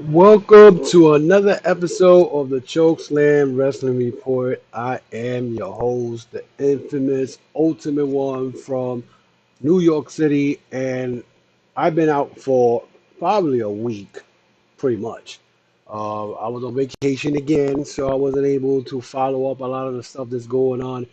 Welcome to another episode of the Chokeslam Wrestling Report. I am your host, the infamous Ultimate One from New York City, and I've been out for probably a week, pretty much. I was on vacation again, so I wasn't able to follow up a lot of the stuff that's going on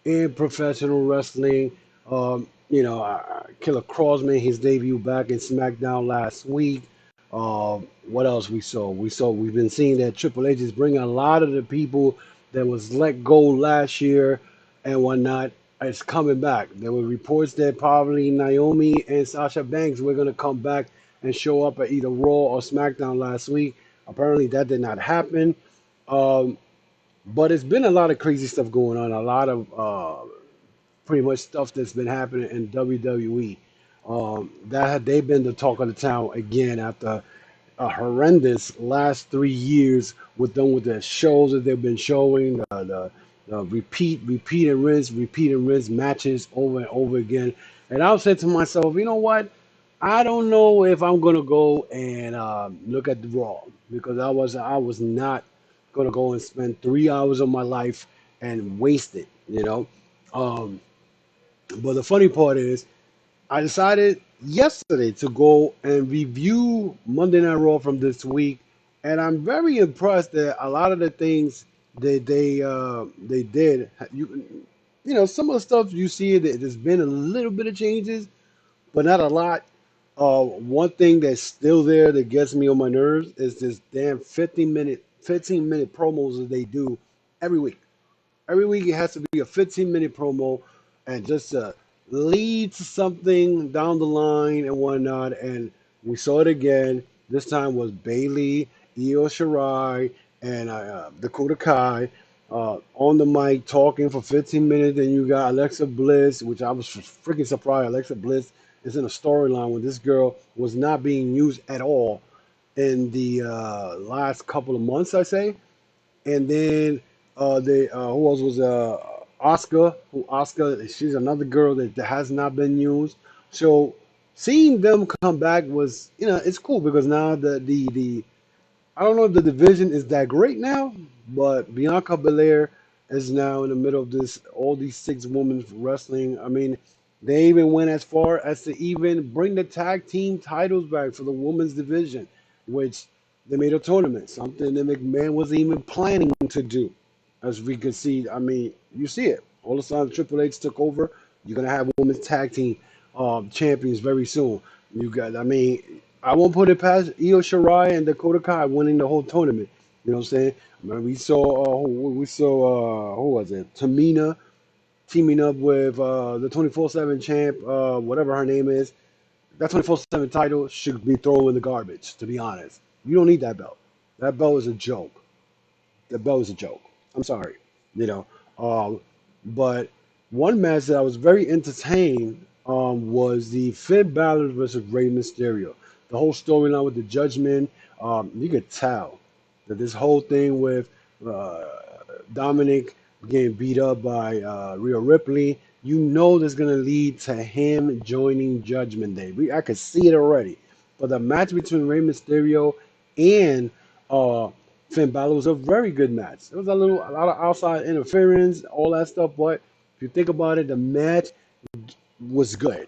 in professional wrestling. Killer Cross made his debut back in SmackDown last week. What else we saw? We've been seeing that Triple H is bringing a lot of the people that was let go last year and whatnot. It's coming back. There were reports that probably Naomi and Sasha Banks were going to come back and show up at either Raw or SmackDown last week. Apparently, that did not happen. Um, but it's been a lot of crazy stuff going on. A lot of pretty much stuff that's been happening in WWE. They've been the talk of the town again after a horrendous last 3 years with them with the shows that they've been showing, the repeat and rinse matches over and over again. And I said to myself, you know what? I don't know if I'm gonna go and look at the Raw because I was not gonna go and spend 3 hours of my life and waste it. Um, but the funny part is, I decided yesterday to go and review Monday Night Raw from this week, and I'm very impressed that a lot of the things they did. Some of the stuff you see that there's been a little bit of changes, but not a lot. One thing that's still there that gets me on my nerves is this damn 15-minute promos that they do every week. Every week it has to be a 15-minute promo and just lead to something down the line and whatnot. And we saw it again. This time was Bailey, Io Shirai, and Dakota Kai on the mic talking for 15 minutes. And you got Alexa Bliss, which I was freaking surprised. Alexa Bliss is in a storyline when this girl was not being used at all in the last couple of months, I say. And then the who else was Oscar? Who Oscar? She's another girl that has not been used. So seeing them come back was, it's cool because now the I don't know if the division is that great now, but Bianca Belair is now in the middle of this all these six women wrestling. I mean, they even went as far as to even bring the tag team titles back for the women's division, which they made a tournament, something that McMahon was even planning to do. As we could see, I mean, you see it. All of a sudden, Triple H took over. You're gonna have women's tag team champions very soon. I mean, I won't put it past Io Shirai and Dakota Kai winning the whole tournament. You know what I'm saying? I mean, who was it? Tamina teaming up with the 24/7 champ, whatever her name is. That 24/7 title should be thrown in the garbage. To be honest, you don't need that belt. That belt is a joke. That belt is a joke. I'm sorry. You know, um, but one match that I was very entertained was the Finn Balor versus Rey Mysterio. The whole storyline with the Judgment, you could tell that this whole thing with uh, Dominic getting beat up by Rhea Ripley, there's going to lead to him joining Judgment Day. I could see it already. But the match between Rey Mysterio and uh, Finn Balor was a very good match. There was a lot of outside interference, all that stuff. But if you think about it, the match was good.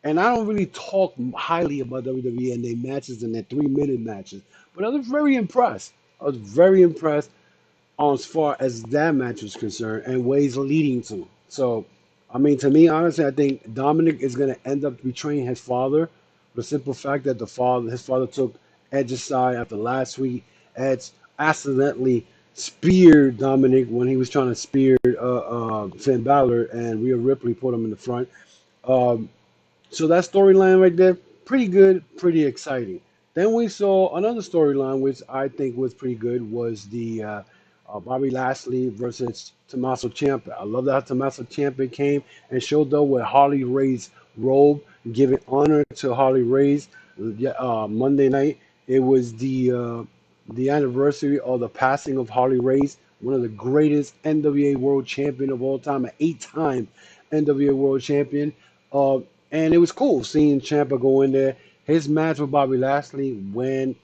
And I don't really talk highly about WWE and their matches and their 3 minute matches, but I was very impressed. I was very impressed on as far as that match was concerned and ways leading to. So, I mean, to me, honestly, I think Dominic is going to end up betraying his father. The simple fact that his father took Edge's side after last week. Edge accidentally speared Dominic when he was trying to spear Finn Balor, and Rhea Ripley put him in the front. Um, so that storyline right there, pretty good, pretty exciting. Then we saw another storyline which I think was pretty good was the Bobby Lashley versus Tommaso Ciampa. I love that Tommaso Ciampa came and showed up with Harley Race's robe, giving honor to Harley Race. Monday night, it was the anniversary of the passing of Harley Race, one of the greatest NWA World Champion of all time, an 8-time NWA World Champion. And it was cool seeing Ciampa go in there. His match with Bobby Lashley when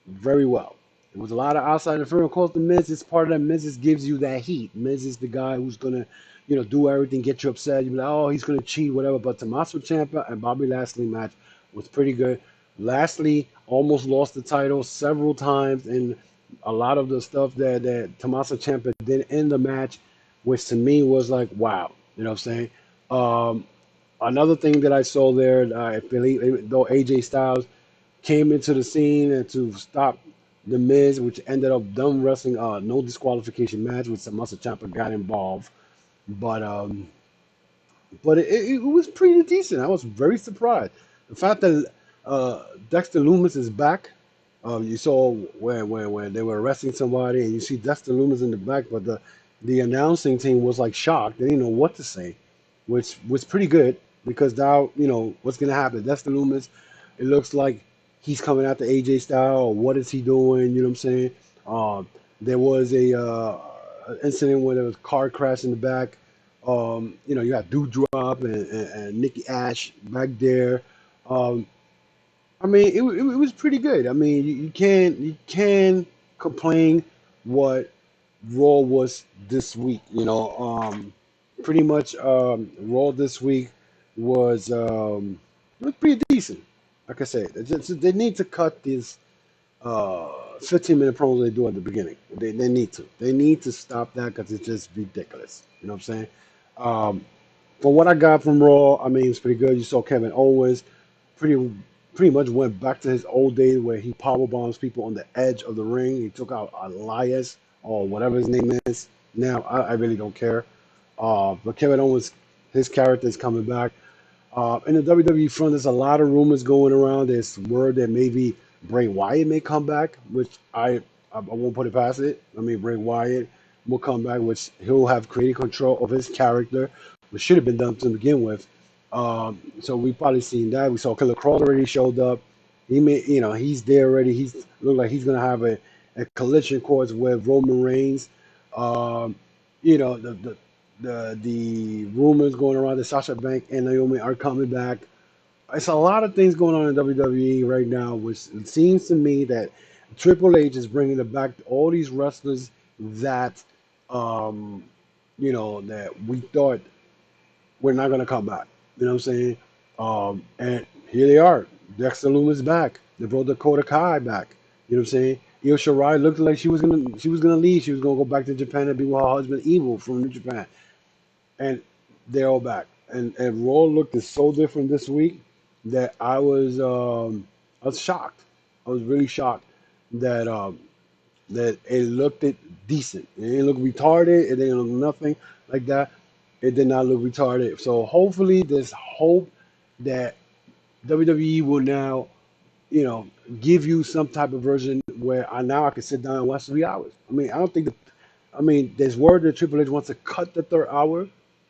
very well. It was a lot of outside interference. Of course, the Miz is part of that. Miz gives you that heat. Miz is the guy who's gonna, do everything, get you upset. You be like, oh, he's gonna cheat, whatever. But Tommaso Ciampa and Bobby Lashley match was pretty good. Lashley almost lost the title several times, and a lot of the stuff that Tommaso Ciampa did in the match, which to me was like, wow. You know what I'm saying? Um, Another thing that I saw there, I believe, though AJ Styles came into the scene and to stop the Miz, which ended up them wrestling no disqualification match, with Tommaso Ciampa got involved. But it was pretty decent. I was very surprised. The fact that Dexter Lumis is back. You saw where they were arresting somebody, and you see Dexter Lumis in the back, but the announcing team was like shocked. They didn't know what to say, which was pretty good because now you know what's gonna happen. Dexter Lumis, it looks like he's coming out the AJ style. Or what is he doing? You know what I'm saying? Um, there was an incident where there was a car crash in the back. You got Dewdrop and Nikki Ash back there. Um, I mean, it was pretty good. I mean, you can complain what Raw was this week. Pretty much Raw this week was was pretty decent. Like I said, they need to cut these 15-minute promos they do at the beginning. They need to. They need to stop that because it's just ridiculous. You know what I'm saying? Um, from what I got from Raw, I mean, it's pretty good. You saw Kevin Owens pretty pretty much went back to his old days where he power bombs people on the edge of the ring. He took out Elias or whatever his name is. Now I really don't care. But Kevin Owens, his character is coming back. In the WWE front, there's a lot of rumors going around. There's word that maybe Bray Wyatt may come back, which I won't put it past it. I mean, Bray Wyatt will come back, which he'll have creative control of his character, which should have been done to begin with. So we probably seen that. We saw Killer Cross already showed up. He's there already. He's look like he's gonna have a collision course with Roman Reigns. Um, you know the rumors going around that Sasha Banks and Naomi are coming back. It's a lot of things going on in WWE right now, which it seems to me that Triple H is bringing back all these wrestlers that, um, that we thought were not going to come back. You know what I'm saying? And here they are. Dexter Lumis back. They brought Dakota Kai back. You know what I'm saying? Io Shirai looked like she was gonna leave. She was gonna go back to Japan and be with her husband Evil from New Japan, and they're all back. And Raw looked so different this week that I was shocked. I was really shocked that it looked decent. It didn't look retarded. It didn't look nothing like that. It did not look retarded. So hopefully, there's hope that WWE will now, you know, give you some type of version where I can sit down and watch 3 hours. I mean, I don't think there's word that Triple H wants to cut the third hour,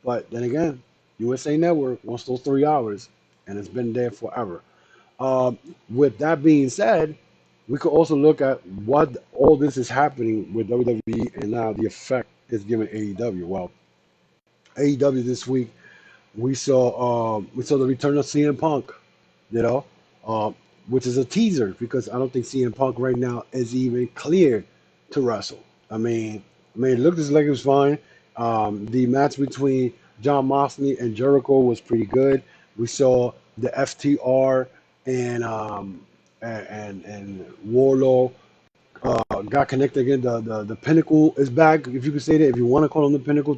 but then again, USA Network wants those 3 hours, and it's been there forever. With that being said, we could also look at what all this is happening with WWE and now the effect it's giving AEW. Well, AEW this week we saw the return of CM Punk, you know, um, which is a teaser because I don't think CM Punk right now is even clear to wrestle. I mean, it looked as like it was fine. The match between John Moxley and Jericho was pretty good. We saw the FTR and and Warlow got connected again. The Pinnacle is back, if you could say that. If you want to call them the Pinnacle,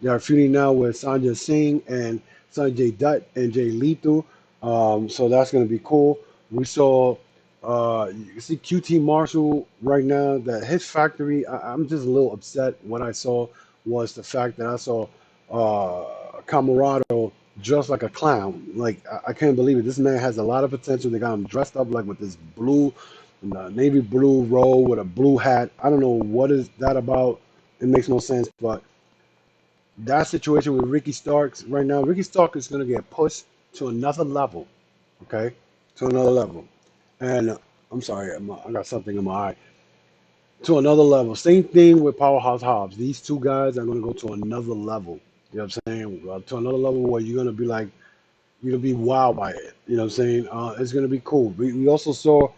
they are feuding now with Sanjay Singh and Sanjay Dutt and Jay Lethal. So that's going to be cool. We saw you can see QT Marshall right now. That his factory. I'm just a little upset. What I saw was the fact that I saw Camarado dressed like a clown. Like I can't believe it. This man has a lot of potential. They got him dressed up like with this blue navy blue robe with a blue hat. I don't know what is that about. It makes no sense. But that situation with Ricky Starks right now, Ricky Stark is going to get pushed to another level. Okay, to another level. And I'm sorry, I got something in my eye. To another level. Same thing with Powerhouse Hobbs. These two guys are going to go to another level. You know what I'm saying? To another level where you're going to be like, you're going to be wowed by it. You know what I'm saying? It's going to be cool. We also saw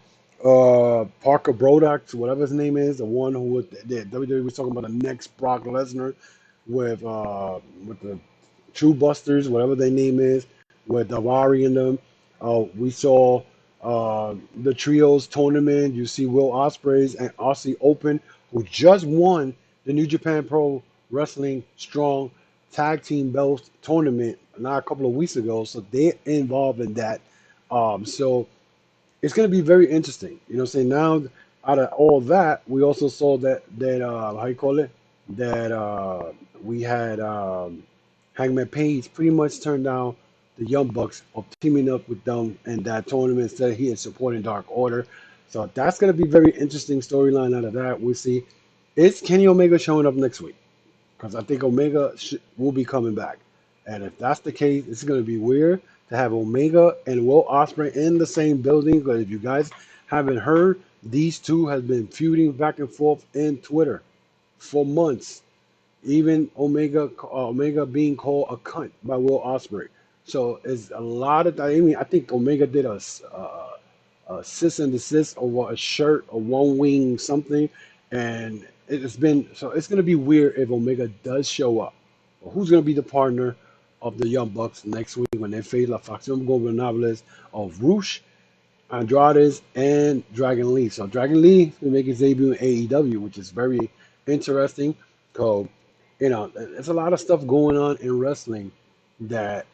Parker Brodock, whatever his name is, the one who the WWE was talking about the next Brock Lesnar with the True Busters, whatever their name is, with Davari in them. We saw the trios tournament. You see Will Ospreay's and Aussie Open, who just won the New Japan Pro Wrestling Strong Tag Team Belts tournament not a couple of weeks ago. So they're involved in that. So it's going to be very interesting. You know, what I'm saying now out of all that, we also saw that how you call it that we had Hangman Page pretty much turned down the Young Bucks of teaming up with them in that tournament instead he is supporting Dark Order. So that's going to be very interesting storyline out of that. We'll see. Is Kenny Omega showing up next week? Because I think Omega will be coming back. And if that's the case, it's going to be weird to have Omega and Will Ospreay in the same building. Because if you guys haven't heard, these two have been feuding back and forth in Twitter for months. Even Omega being called a cunt by Will Ospreay. So it's a lot of. I mean, I think Omega did a cease and desist over a shirt, a one wing something, and it's been so it's gonna be weird if Omega does show up. But who's gonna be the partner of the Young Bucks next week when they face La Facción Gobernables of Rush, Andrades, and Dragon Lee? So Dragon Lee is gonna make his debut in AEW, which is very interesting. So there's a lot of stuff going on in wrestling that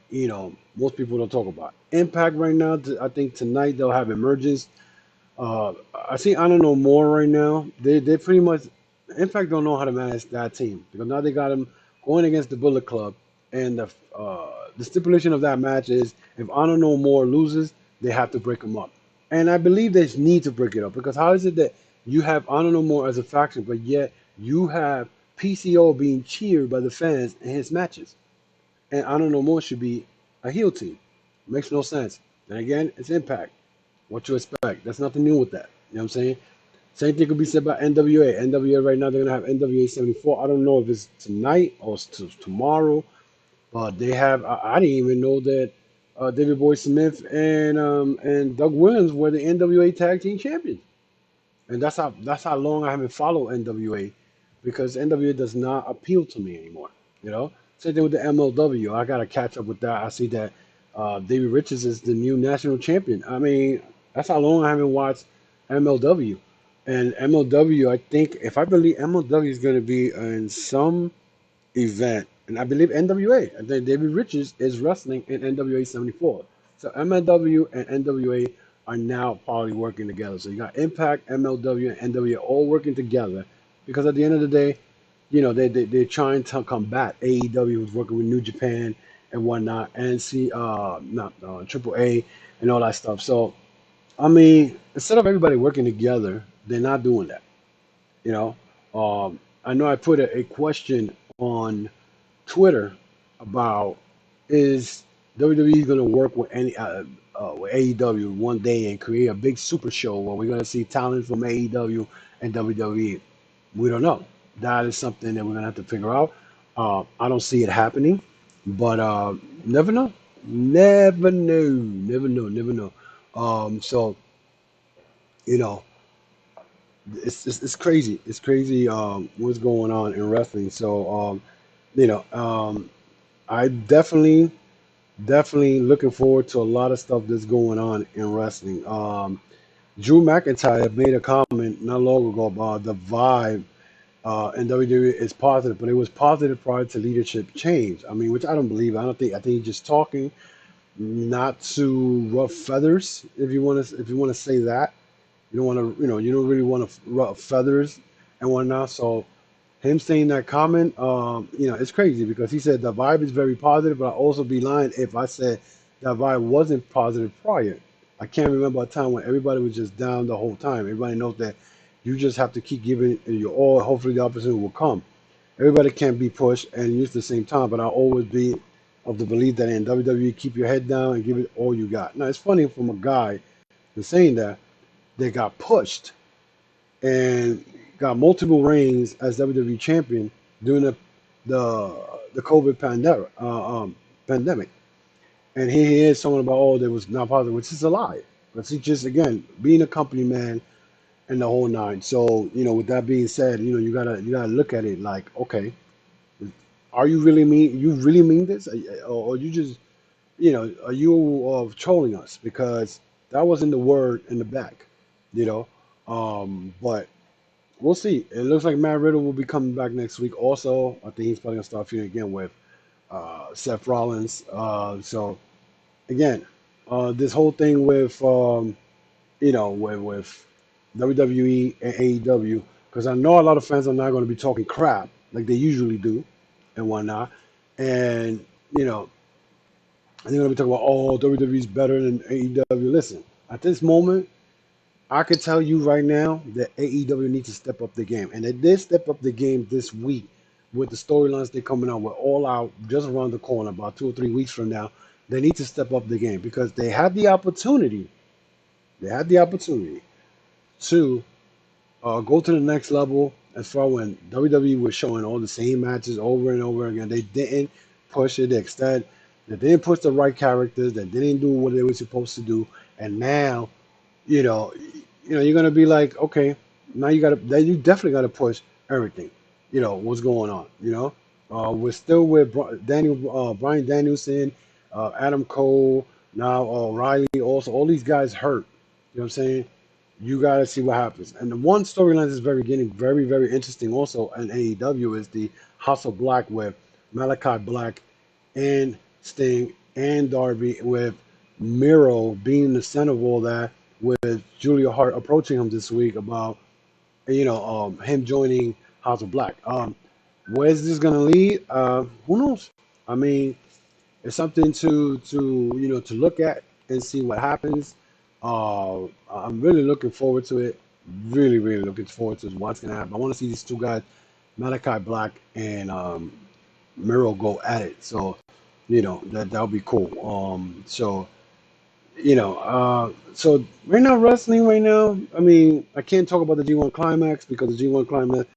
most people don't talk about. Impact right now, I think tonight they'll have Emergence. I see. I don't know more right now. They pretty much, Impact don't know how to manage that team because now they got them going against the Bullet Club, and the stipulation of that match is if I don't know more loses, they have to break them up. And I believe they need to break it up because how is it that you have I don't know more as a faction, but yet you have PCO being cheered by the fans in his matches, and I don't know more should be a heel team. Makes no sense. And again, it's Impact. What you expect? There's nothing new with that. You know what I'm saying? Same thing could be said about NWA. NWA right now they're gonna have NWA 74. I don't know if it's tonight or it's tomorrow, but they have. I didn't even know that David Boy Smith and Doug Williams were the NWA Tag Team Champions, and that's how long I haven't followed NWA because NWA does not appeal to me anymore. You know, same thing with the MLW. I gotta catch up with that. I see that David Richards is the new national champion. I mean, that's how long I haven't watched MLW. And MLW, I think, if I believe MLW is going to be in some event, and I believe NWA, and then David Richards is wrestling in NWA 74. So MLW and NWA are now probably working together. So you got Impact, MLW, and NWA all working together because at the end of the day, they're trying to combat AEW, who's working with New Japan and whatnot, and see, not Triple A and all that stuff. So I mean, instead of everybody working together, they're not doing that. You know, I know I put a question on Twitter about is WWE going to work with with AEW one day and create a big super show where we're going to see talent from AEW and WWE. We don't know. That is something that we're going to have to figure out. I don't see it happening, but never know. Never know. Never know. Never know. So you know, it's crazy. It's crazy what's going on in wrestling. So you know, I definitely looking forward to a lot of stuff that's going on in wrestling. Drew McIntyre made a comment not long ago about the vibe in WWE is positive, but it was positive prior to leadership change. I mean, which I don't believe. I think he's just talking, not to rough feathers. If you want to say that, you don't want to, you don't really want to ruffle feathers and whatnot. So him saying that comment, it's crazy because he said the vibe is very positive, but I'd also be lying if I said that vibe wasn't positive prior. I can't remember a time when everybody was just down the whole time. Everybody knows that you just have to keep giving it your all. Hopefully, the opportunity will come. Everybody can't be pushed and use the same time, but I'll always be of the belief that in WWE, keep your head down and give it all you got. Now, it's funny from a guy that's saying that they got pushed and got multiple reigns as WWE champion during the the COVID pandemic. And here he is talking about there was not positive, which is a lie. But see, just again, being a company man and the whole nine. So, with that being said, you gotta look at it like, okay, are you really mean this? Or you just, are you trolling us? Because that wasn't the word in the back, you know. But we'll see. It looks like Matt Riddle will be coming back next week. Also, I think he's probably gonna start feuding again with Seth Rollins. So again, this whole thing with with WWE and AEW, because I know a lot of fans are not going to be talking crap like they usually do and whatnot, and you know they're going to be talking about, oh, WWE is better than AEW. Listen, at this moment, I can tell you right now that AEW needs to step up the game, and they did step up the game this week with the storylines they're coming out with, all out just around the corner, about 2 or 3 weeks from now. They need to step up the game because they had the opportunity. They had the opportunity to go to the next level as far when WWE was showing all the same matches over and over again. They didn't push it to the extent. They didn't push the right characters. They didn't do what they were supposed to do. And now, you know, you're gonna be like, okay, now you definitely gotta push everything. What's going on. We're still with Brian Danielson, Adam Cole, now Riley. Also, all these guys hurt. You know what I'm saying? You got to see what happens. And the one storyline is getting very, very interesting also in AEW is the House of Black with Malachi Black and Sting and Darby, with Miro being the center of all that, with Julia Hart approaching him this week about him joining House of Black. Where's this gonna lead? Who knows? I mean, it's something to look at and see what happens. I'm really looking forward to it. Really, really looking forward to what's gonna happen. I want to see these two guys, Malachi Black and Miro, go at it. So, that'll be cool. So right now wrestling right now. I mean, I can't talk about the G1 Climax because the G1 Climax,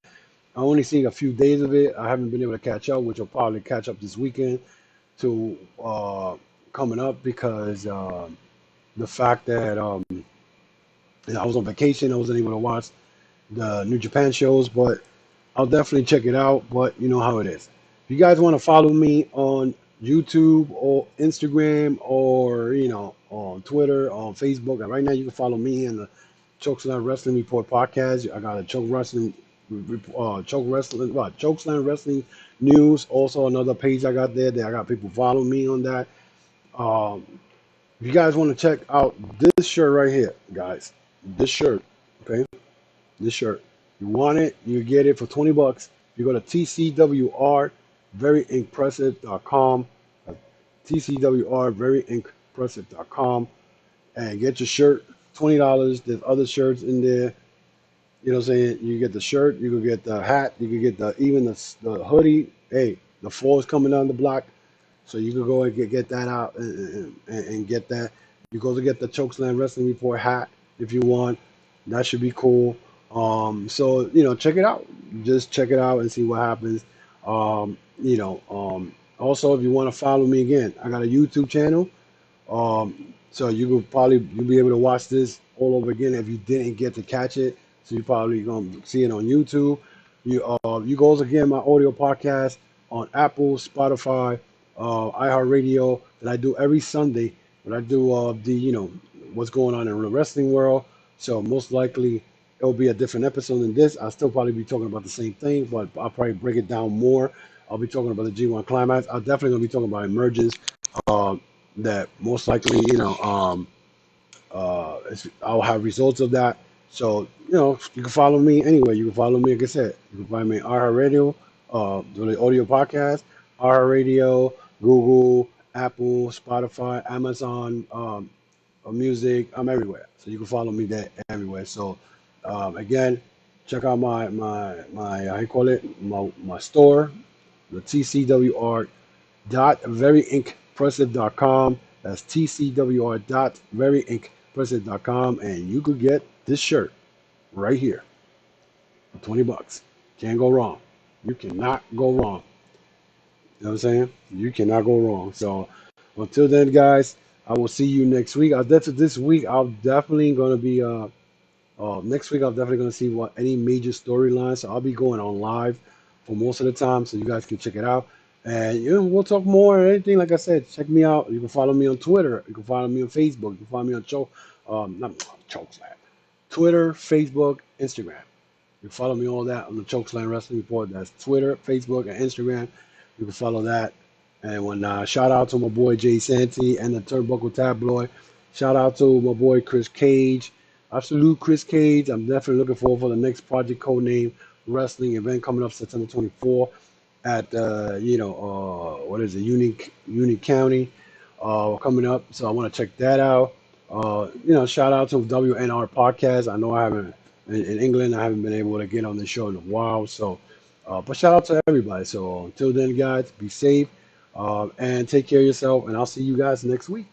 I only seen a few days of it. I haven't been able to catch up, which will probably catch up this weekend to coming up because the fact that I was on vacation, I wasn't able to watch the New Japan shows, but I'll definitely check it out. But you know how it is. If you guys want to follow me on YouTube or Instagram or on Twitter, on Facebook, and right now you can follow me in the Chokeslam Wrestling Report podcast. I got a Chokeslam Wrestling News. Also another page I got there. That I got people following me on that. Um, if you guys want to check out this shirt right here, guys, this shirt, okay, this shirt. You want it, you get it for $20. You go to TCWR veryimpressive.com, TCWR veryimpressive.com, and get your shirt. $20. There's other shirts in there. You know what I'm saying? You get the shirt, you can get the hat, you can get the hoodie. Hey, the fall is coming down the block. So you can go and get that out and get that. You go to get the Chokeslam Wrestling Report hat if you want. That should be cool. So check it out. Just check it out and see what happens. Also, if you want to follow me again, I got a YouTube channel. So you'll be able to watch this all over again if you didn't get to catch it. So you probably gonna see it on YouTube. You guys again my audio podcast on Apple, Spotify, iHeartRadio that I do every Sunday. But I do the what's going on in the wrestling world. So most likely it'll be a different episode than this. I'll still probably be talking about the same thing, but I'll probably break it down more. I'll be talking about the G1 Climax. I'll definitely gonna be talking about emergence. Uh, that most likely, I'll have results of that. So, you can follow me anyway. You can follow me, like I said, you can find me on iHeartRadio, the audio podcast, iHeartRadio, Google, Apple, Spotify, Amazon, music. I'm everywhere. So you can follow me there everywhere. So, again, check out my how you call it, my store, the TCWR dot veryimpressive.com. That's TCWR dot veryimpressive.com, and you could get this shirt right here for $20. Can't go wrong. You cannot go wrong. You know what I'm saying? You cannot go wrong. So until then, guys, I will see you next week. This week I'm definitely gonna be next week I'm definitely gonna see what any major storylines. So I'll be going on live for most of the time, so you guys can check it out. And we'll talk more or anything. Like I said, check me out. You can follow me on Twitter. You can follow me on Facebook. You can follow me on not Chokeslam, Twitter, Facebook, Instagram. You can follow me all that on the Chokeslam Wrestling Report. That's Twitter, Facebook, and Instagram. You can follow that. And when shout out to my boy Jay Santee and the Turnbuckle Tabloid. Shout out to my boy Chris Cage. Absolute Chris Cage. I'm definitely looking forward for the next Project Codename Wrestling event coming up September 24 at what is it, Unique County coming up. So I want to check that out. Shout out to WNR Podcast. I know I haven't in England. I haven't been able to get on the show in a while. So, but shout out to everybody. So until then, guys, be safe and take care of yourself. And I'll see you guys next week.